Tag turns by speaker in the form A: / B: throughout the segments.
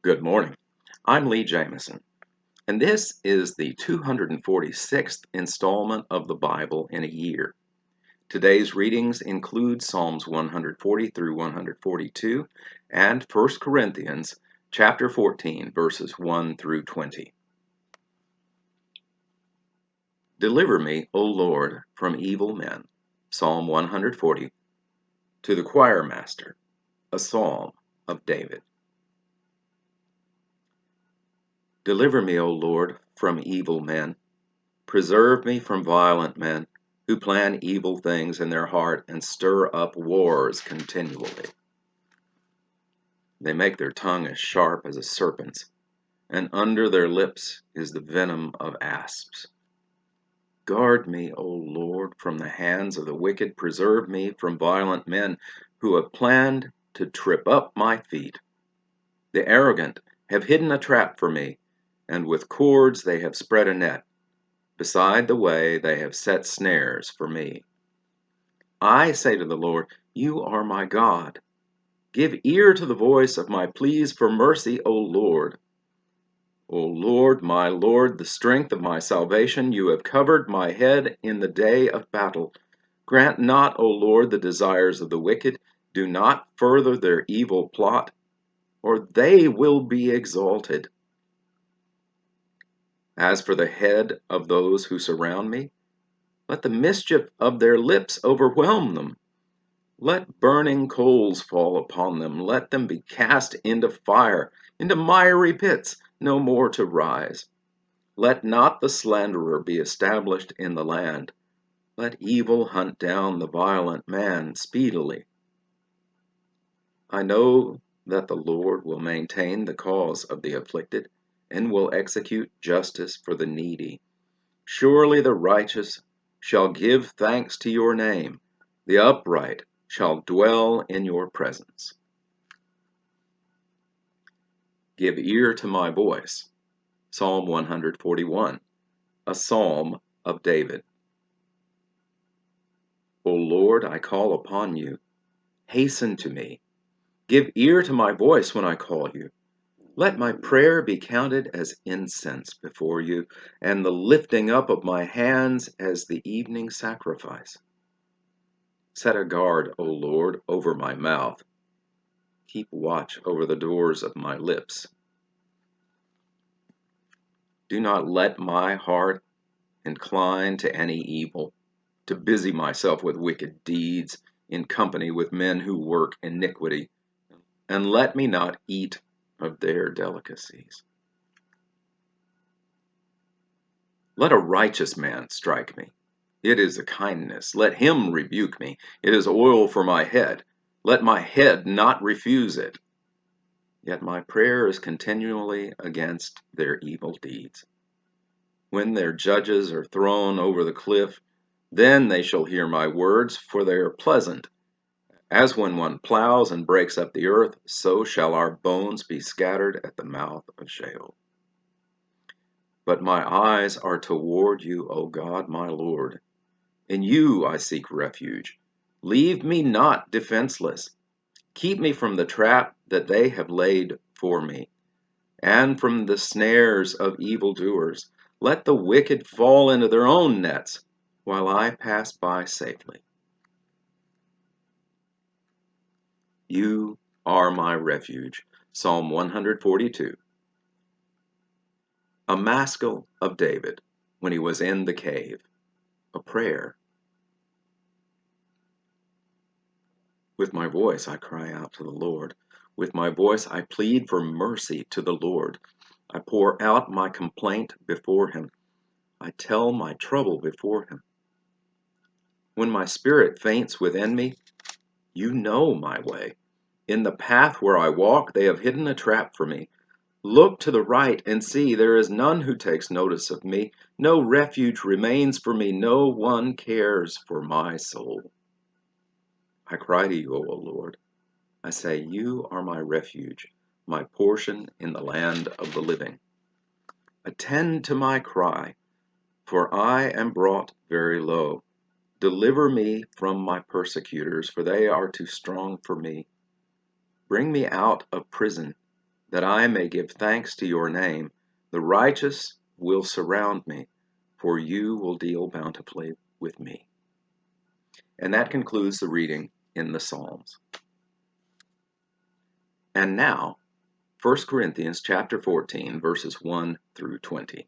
A: Good morning. I'm Lee Jamison, and this is the 246th installment of the Bible in a year. Today's readings include Psalms 140 through 142 and 1 Corinthians chapter 14, verses 1 through 20. Deliver me, O Lord, from evil men. Psalm 140. To the choir master, a psalm of David. Deliver me, O Lord, from evil men. Preserve me from violent men who plan evil things in their heart and stir up wars continually. They make their tongue as sharp as a serpent's, and under their lips is the venom of asps. Guard me, O Lord, from the hands of the wicked. Preserve me from violent men who have planned to trip up my feet. The arrogant have hidden a trap for me, and with cords they have spread a net. Beside the way they have set snares for me. I say to the Lord, You are my God. Give ear to the voice of my pleas for mercy, O Lord. O Lord, my Lord, the strength of my salvation, you have covered my head in the day of battle. Grant not, O Lord, the desires of the wicked. Do not further their evil plot, or they will be exalted. As for the head of those who surround me, let the mischief of their lips overwhelm them. Let burning coals fall upon them. Let them be cast into fire, into miry pits, no more to rise. Let not the slanderer be established in the land. Let evil hunt down the violent man speedily. I know that the Lord will maintain the cause of the afflicted and will execute justice for the needy. Surely the righteous shall give thanks to your name. The upright shall dwell in your presence. Give ear to my voice. Psalm 141, a psalm of David. O Lord, I call upon you. Hasten to me. Give ear to my voice when I call you. Let my prayer be counted as incense before you, and the lifting up of my hands as the evening sacrifice. Set a guard, O Lord, over my mouth. Keep watch over the doors of my lips. Do not let my heart incline to any evil, to busy myself with wicked deeds, in company with men who work iniquity, and let me not eat of their delicacies. Let a righteous man strike me. It is a kindness. Let him rebuke me. It is oil for my head. Let my head not refuse it. Yet my prayer is continually against their evil deeds. When their judges are thrown over the cliff, then they shall hear my words, for they are pleasant. As when one plows and breaks up the earth, so shall our bones be scattered at the mouth of Sheol. But my eyes are toward you, O God, my Lord. In you I seek refuge. Leave me not defenseless. Keep me from the trap that they have laid for me, and from the snares of evildoers. Let the wicked fall into their own nets, while I pass by safely. You are my refuge. Psalm 142. A maskil of David when he was in the cave. A prayer. With my voice I cry out to the Lord. With my voice I plead for mercy to the Lord. I pour out my complaint before him. I tell my trouble before him. When my spirit faints within me, you know my way. In the path where I walk, they have hidden a trap for me. Look to the right and see, there is none who takes notice of me. No refuge remains for me. No one cares for my soul. I cry to you, O Lord. I say, you are my refuge, my portion in the land of the living. Attend to my cry, for I am brought very low. Deliver me from my persecutors, for they are too strong for me. Bring me out of prison, that I may give thanks to your name. The righteous will surround me, for you will deal bountifully with me. And that concludes the reading in the Psalms. And now, 1 Corinthians chapter 14, verses 1 through 20.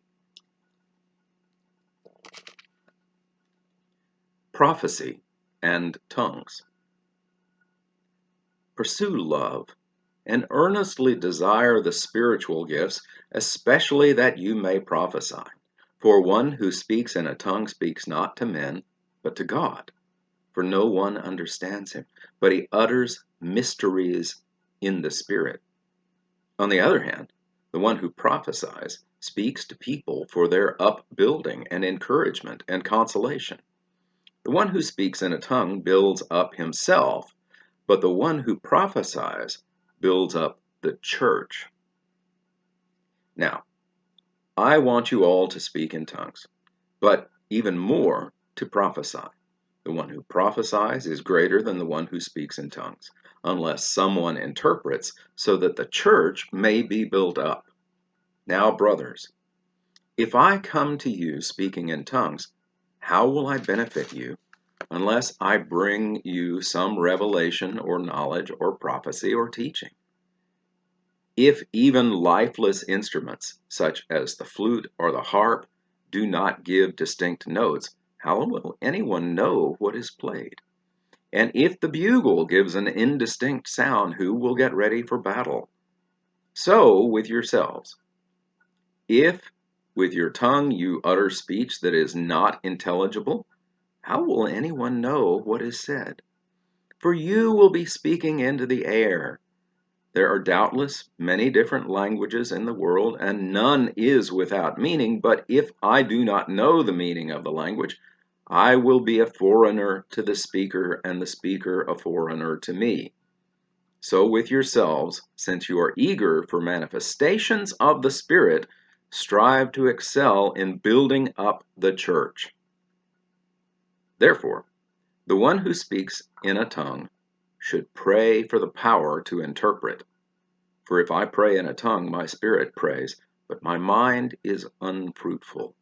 A: Prophecy and tongues. Pursue love and earnestly desire the spiritual gifts, especially that you may prophesy. For one who speaks in a tongue speaks not to men, but to God. For no one understands him, but he utters mysteries in the Spirit. On the other hand, the one who prophesies speaks to people for their upbuilding and encouragement and consolation. The one who speaks in a tongue builds up himself, but the one who prophesies builds up the church. Now, I want you all to speak in tongues, but even more to prophesy. The one who prophesies is greater than the one who speaks in tongues, unless someone interprets, so that the church may be built up. Now, brothers, if I come to you speaking in tongues, how will I benefit you unless I bring you some revelation or knowledge or prophecy or teaching? If even lifeless instruments, such as the flute or the harp, do not give distinct notes, how will anyone know what is played? And if the bugle gives an indistinct sound, who will get ready for battle? So with yourselves. If with your tongue you utter speech that is not intelligible, how will anyone know what is said? For you will be speaking into the air. There are doubtless many different languages in the world, and none is without meaning, but if I do not know the meaning of the language, I will be a foreigner to the speaker, and the speaker a foreigner to me. So with yourselves, since you are eager for manifestations of the Spirit, strive to excel in building up the church. Therefore, the one who speaks in a tongue should pray for the power to interpret. For if I pray in a tongue, my spirit prays, but my mind is unfruitful.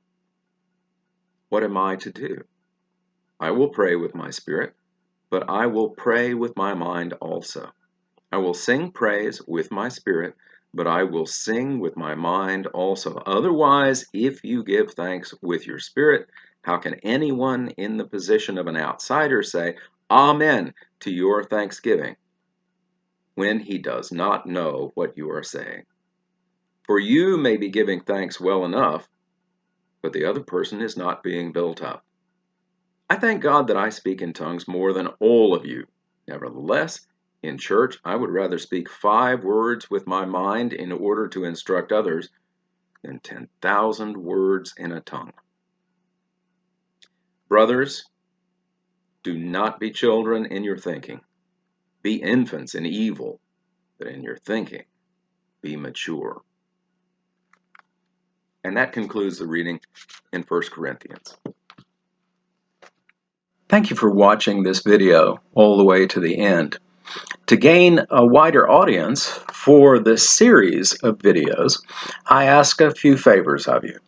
A: What am I to do? I will pray with my spirit, but I will pray with my mind also. I will sing praise with my spirit, but I will sing with my mind also. Otherwise, if you give thanks with your spirit, how can anyone in the position of an outsider say, Amen, to your thanksgiving, when he does not know what you are saying? For you may be giving thanks well enough, but the other person is not being built up. I thank God that I speak in tongues more than all of you. Nevertheless, in church, I would rather speak 5 words with my mind in order to instruct others than 10,000 words in a tongue. Brothers, do not be children in your thinking. Be infants in evil, but in your thinking, be mature. And that concludes the reading in 1 Corinthians. Thank you for watching this video all the way to the end. To gain a wider audience for this series of videos, I ask a few favors of you.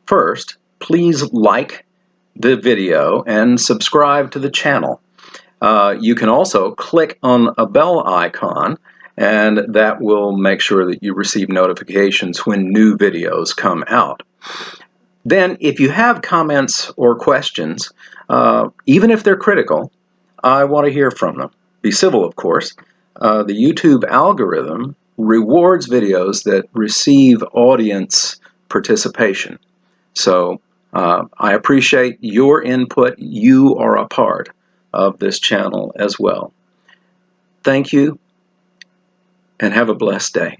A: First, please like the video and subscribe to the channel. You can also click on a bell icon, and that will make sure that you receive notifications when new videos come out. Then, if you have comments or questions, even if they're critical, I want to hear from them. Be civil, of course. The YouTube algorithm rewards videos that receive audience participation. So I appreciate your input. You are a part of this channel as well. Thank you, and have a blessed day.